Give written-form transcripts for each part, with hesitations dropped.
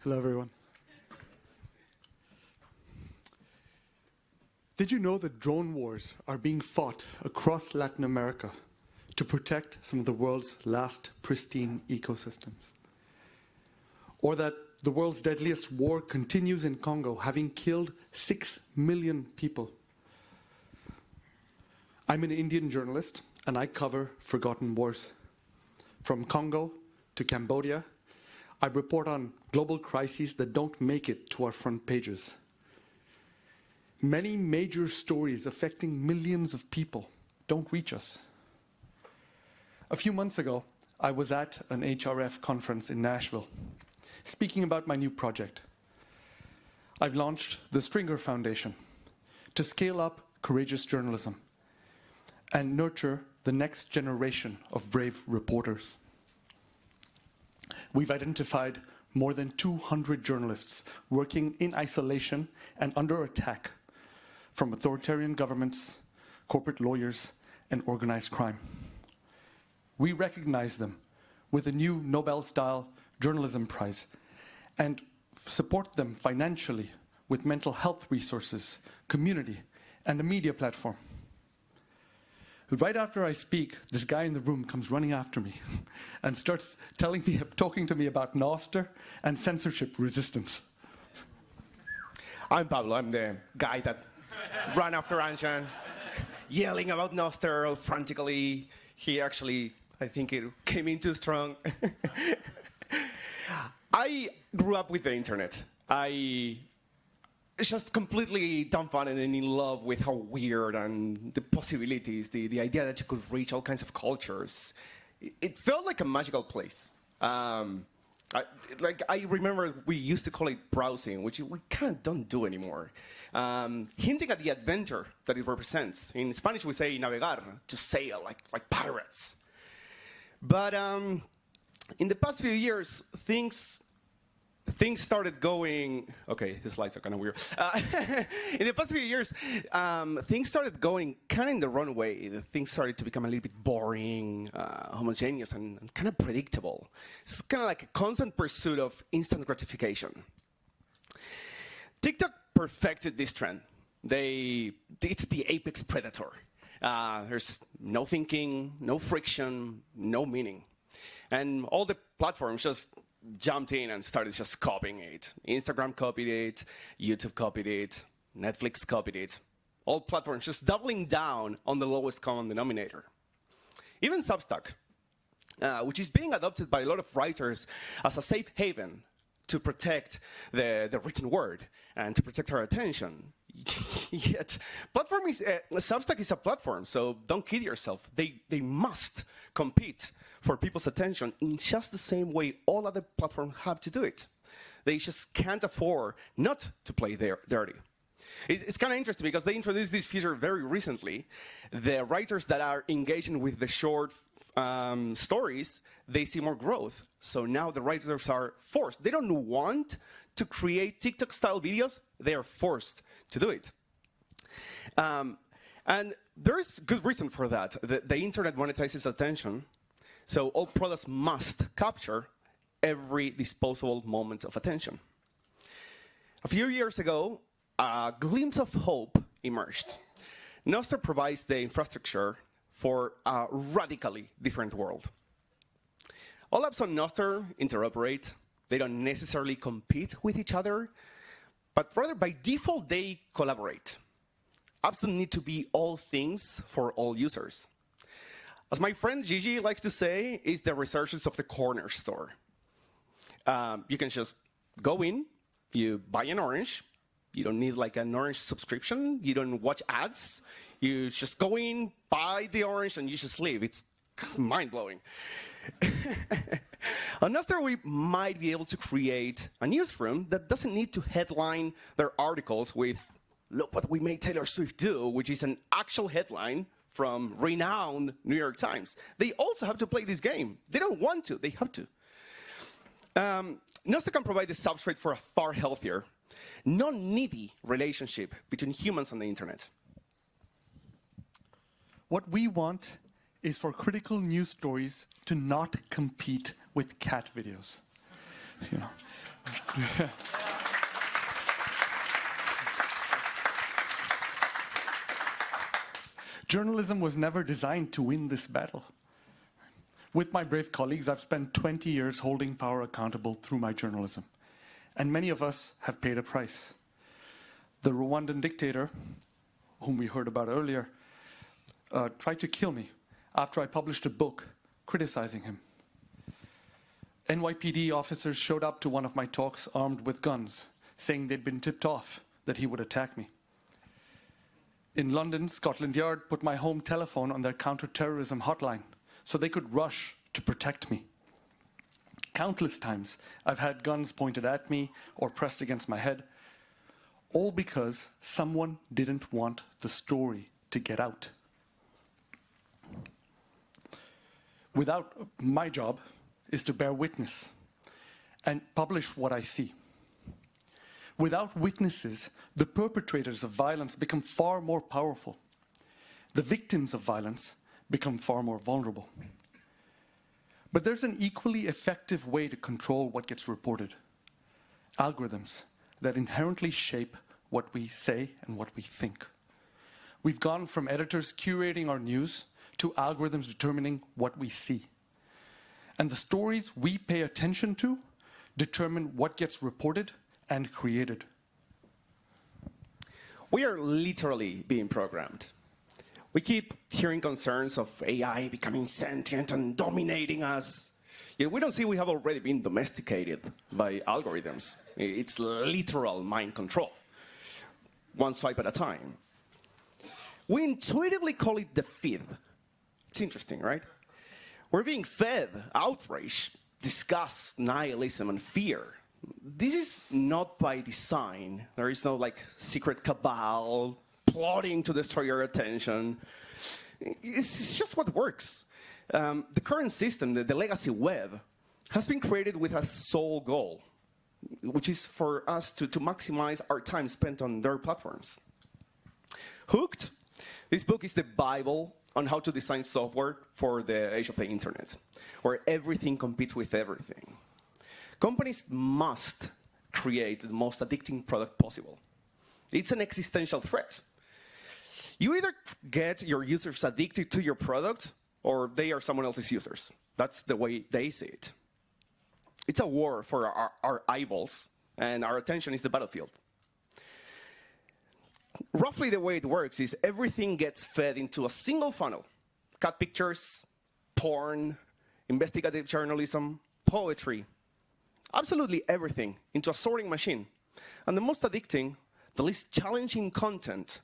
Hello, everyone. Did you know that drone wars are being fought across Latin America to protect some of the world's last pristine ecosystems? Or that the world's deadliest war continues in Congo, having killed 6 million people? I'm an Indian journalist, and I cover forgotten wars. From Congo to Cambodia, I report on global crises that don't make it to our front pages. Many major stories affecting millions of people don't reach us. A few months ago, I was at an HRF conference in Nashville, speaking about my new project. I've launched the Stringer Foundation to scale up courageous journalism and nurture the next generation of brave reporters. We've identified more than 200 journalists working in isolation and under attack from authoritarian governments, corporate lawyers, and organized crime. We recognize them with a new Nobel-style journalism prize and support them financially with mental health resources, community, and a media platform. Right after I speak, this guy in the room comes running after me and starts talking to me about Nostr and censorship resistance. I'm Pablo. I'm the guy that ran after Anjan, yelling about Nostr frantically. He actually, I think it came in too strong. I grew up with the internet. It's just completely dumbfounded and in love with how weird and the possibilities, the idea that you could reach all kinds of cultures. It felt like a magical place. I remember we used to call it browsing, which we kind of don't do anymore. Hinting at the adventure that it represents. In Spanish, we say navegar, to sail, like pirates. But in the past few years, things started going, okay, the slides are kind of weird. In the past few years, things started going kind of in the wrong way. Things started to become a little bit boring, homogeneous, and kind of predictable. It's kind of like a constant pursuit of instant gratification. TikTok perfected this trend. It's the apex predator. There's no thinking, no friction, no meaning. And all the platforms just jumped in and started just copying it. Instagram copied it, YouTube copied it, Netflix copied it. All platforms just doubling down on the lowest common denominator. Even Substack, which is being adopted by a lot of writers as a safe haven to protect the written word and to protect our attention. Yet, Substack is a platform, so don't kid yourself. They must compete for people's attention in just the same way all other platforms have to do it. They just can't afford not to play dirty. It's kind of interesting because they introduced this feature very recently. The writers that are engaging with the short stories, they see more growth. So now the writers are forced. They don't want to create TikTok-style videos. They are forced to do it. And there's good reason for that. The internet monetizes attention. So all products must capture every disposable moment of attention. A few years ago, a glimpse of hope emerged. Nostr provides the infrastructure for a radically different world. All apps on Nostr interoperate. They don't necessarily compete with each other, but rather by default, they collaborate. Apps don't need to be all things for all users. As my friend Gigi likes to say, it's the resurgence of the corner store. You can just go in, you buy an orange. You don't need like an orange subscription. You don't watch ads. You just go in, buy the orange, and you just leave. It's mind-blowing. On Nostr, we might be able to create a newsroom that doesn't need to headline their articles with, look what we made Taylor Swift do, which is an actual headline from renowned New York Times. They also have to play this game. They don't want to, they have to. Nostr can provide the substrate for a far healthier, non-needy relationship between humans and the internet. What we want is for critical news stories to not compete with cat videos. You know, Journalism was never designed to win this battle. With my brave colleagues, I've spent 20 years holding power accountable through my journalism. And many of us have paid a price. The Rwandan dictator, whom we heard about earlier, tried to kill me after I published a book criticizing him. NYPD officers showed up to one of my talks armed with guns, saying they'd been tipped off that he would attack me. In London, Scotland Yard put my home telephone on their counter-terrorism hotline so they could rush to protect me. Countless times, I've had guns pointed at me or pressed against my head, all because someone didn't want the story to get out. My job is to bear witness and publish what I see. Without witnesses, the perpetrators of violence become far more powerful. The victims of violence become far more vulnerable. But there's an equally effective way to control what gets reported. Algorithms that inherently shape what we say and what we think. We've gone from editors curating our news to algorithms determining what we see. And the stories we pay attention to determine what gets reported and created. We are literally being programmed. We keep hearing concerns of AI becoming sentient and dominating us. Yet we don't see we have already been domesticated by algorithms. It's literal mind control, one swipe at a time. We intuitively call it the feed. It's interesting, right? We're being fed outrage, disgust, nihilism, and fear. This is not by design. There is no secret cabal plotting to destroy your attention. It's just what works. The current system, the legacy web, has been created with a sole goal, which is for us to maximize our time spent on their platforms. Hooked, this book is the Bible on how to design software for the age of the internet, where everything competes with everything. Companies must create the most addicting product possible. It's an existential threat. You either get your users addicted to your product, or they are someone else's users. That's the way they see it. It's a war for our eyeballs, and our attention is the battlefield. Roughly the way it works is everything gets fed into a single funnel. Cat pictures, porn, investigative journalism, poetry, absolutely everything into a sorting machine. And the most addicting, the least challenging content,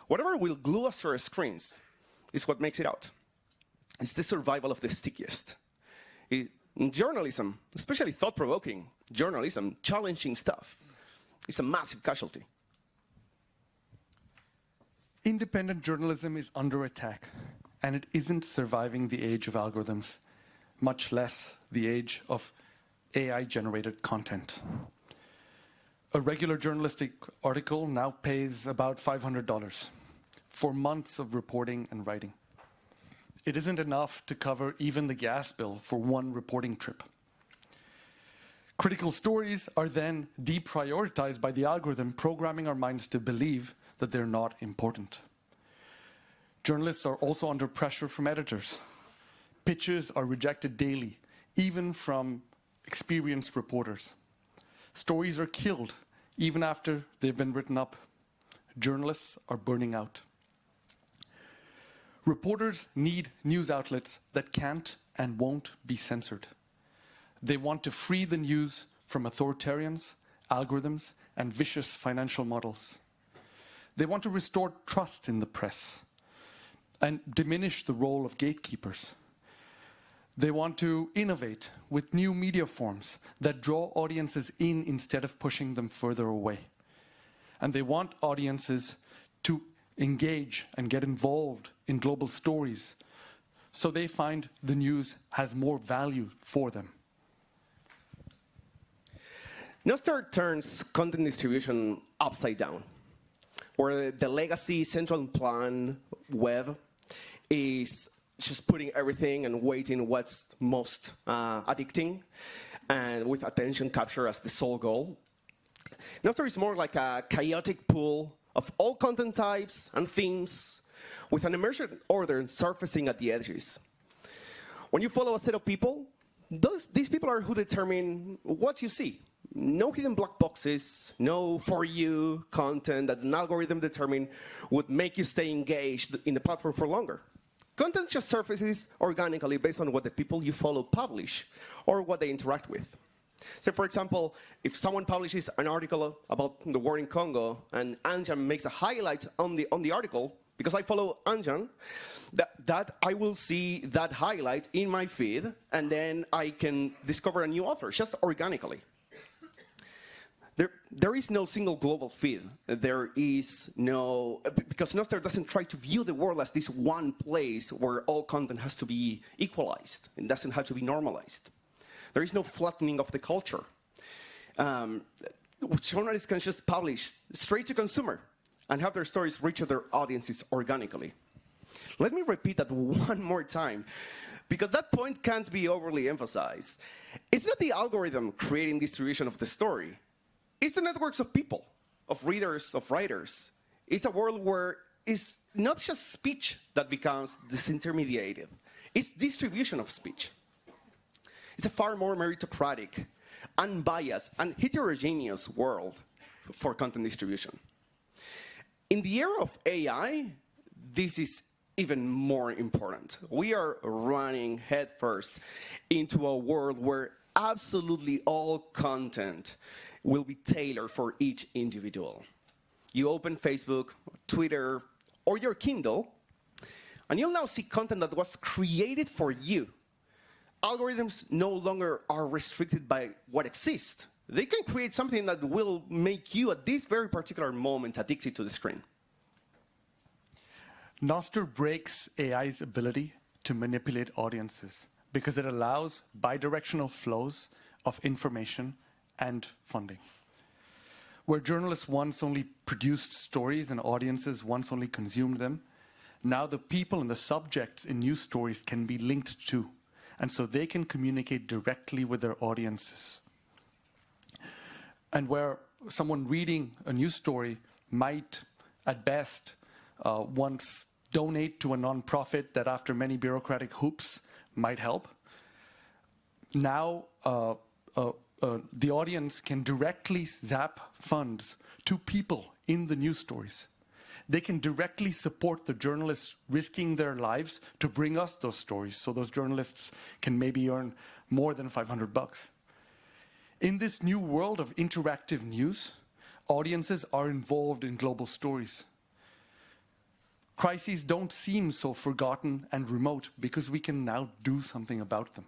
whatever will glue us to our screens, is what makes it out. It's the survival of the stickiest. In journalism, especially thought-provoking journalism, challenging stuff, is a massive casualty. Independent journalism is under attack, and it isn't surviving the age of algorithms, much less the age of AI-generated content. A regular journalistic article now pays about $500 for months of reporting and writing. It isn't enough to cover even the gas bill for one reporting trip. Critical stories are then deprioritized by the algorithm, programming our minds to believe that they're not important. Journalists are also under pressure from editors. Pitches are rejected daily, even from experienced reporters. Stories are killed even after they've been written up. Journalists are burning out. Reporters need news outlets that can't and won't be censored. They want to free the news from authoritarians, algorithms, and vicious financial models. They want to restore trust in the press and diminish the role of gatekeepers. They want to innovate with new media forms that draw audiences in instead of pushing them further away. And they want audiences to engage and get involved in global stories so they find the news has more value for them. Nostr turns content distribution upside down, where the legacy central plan web is just putting everything and waiting what's most addicting, and with attention capture as the sole goal. Nostr is more like a chaotic pool of all content types and themes with an emergent order surfacing at the edges. When you follow a set of people, these people are who determine what you see. No hidden black boxes, no for you content that an algorithm determined would make you stay engaged in the platform for longer. Content just surfaces organically based on what the people you follow publish or what they interact with. So for example, if someone publishes an article about the war in Congo and Anjan makes a highlight on the article, because I follow Anjan, that I will see that highlight in my feed, and then I can discover a new author, just organically. There is no single global feed. There is no, because Nostr doesn't try to view the world as this one place where all content has to be equalized. It doesn't have to be normalized. There is no flattening of the culture. Journalists can just publish straight to consumer and have their stories reach their audiences organically. Let me repeat that one more time, because that point can't be overly emphasized. It's not the algorithm creating distribution of the story. It's the networks of people, of readers, of writers. It's a world where it's not just speech that becomes disintermediated. It's distribution of speech. It's a far more meritocratic, unbiased, and heterogeneous world for content distribution. In the era of AI, this is even more important. We are running headfirst into a world where absolutely all content will be tailored for each individual. You open Facebook, Twitter, or your Kindle, and you'll now see content that was created for you. Algorithms no longer are restricted by what exists. They can create something that will make you, at this very particular moment, addicted to the screen. Nostr breaks AI's ability to manipulate audiences because it allows bidirectional flows of information and funding. Where journalists once only produced stories and audiences once only consumed them, now the people and the subjects in news stories can be linked to, and so they can communicate directly with their audiences. And where someone reading a news story might, at best, once donate to a nonprofit that after many bureaucratic hoops might help, now the audience can directly zap funds to people in the news stories. They can directly support the journalists risking their lives to bring us those stories, so those journalists can maybe earn more than $500. In this new world of interactive news, audiences are involved in global stories. Crises don't seem so forgotten and remote because we can now do something about them.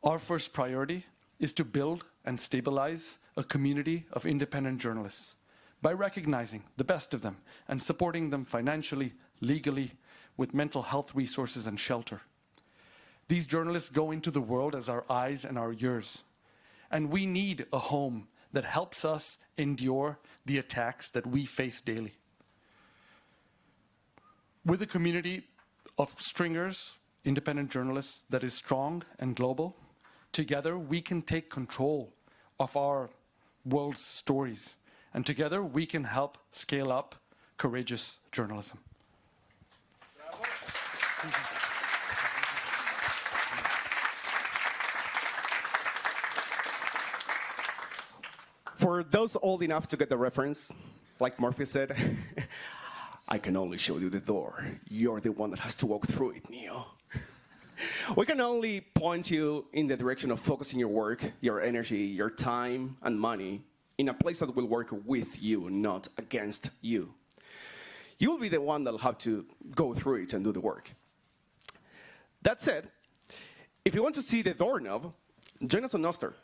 Our first priority is to build and stabilize a community of independent journalists by recognizing the best of them and supporting them financially, legally, with mental health resources and shelter. These journalists go into the world as our eyes and our ears, and we need a home that helps us endure the attacks that we face daily. With a community of stringers, independent journalists that is strong and global, together we can take control of our world's stories, and together we can help scale up courageous journalism. For those old enough to get the reference, like Murphy said, I can only show you the door. You're the one that has to walk through it, Neo. We can only point you in the direction of focusing your work, your energy, your time, and money in a place that will work with you, not against you. You will be the one that will have to go through it and do the work. That said, if you want to see the doorknob, join us on Nostr.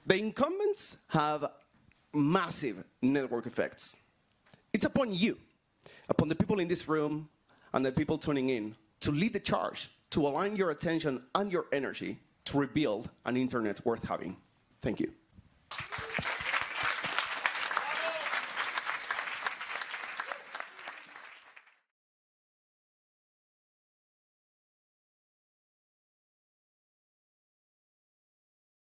The incumbents have massive network effects. It's upon you, upon the people in this room and the people tuning in, to lead the charge, to align your attention and your energy to rebuild an internet worth having. Thank you.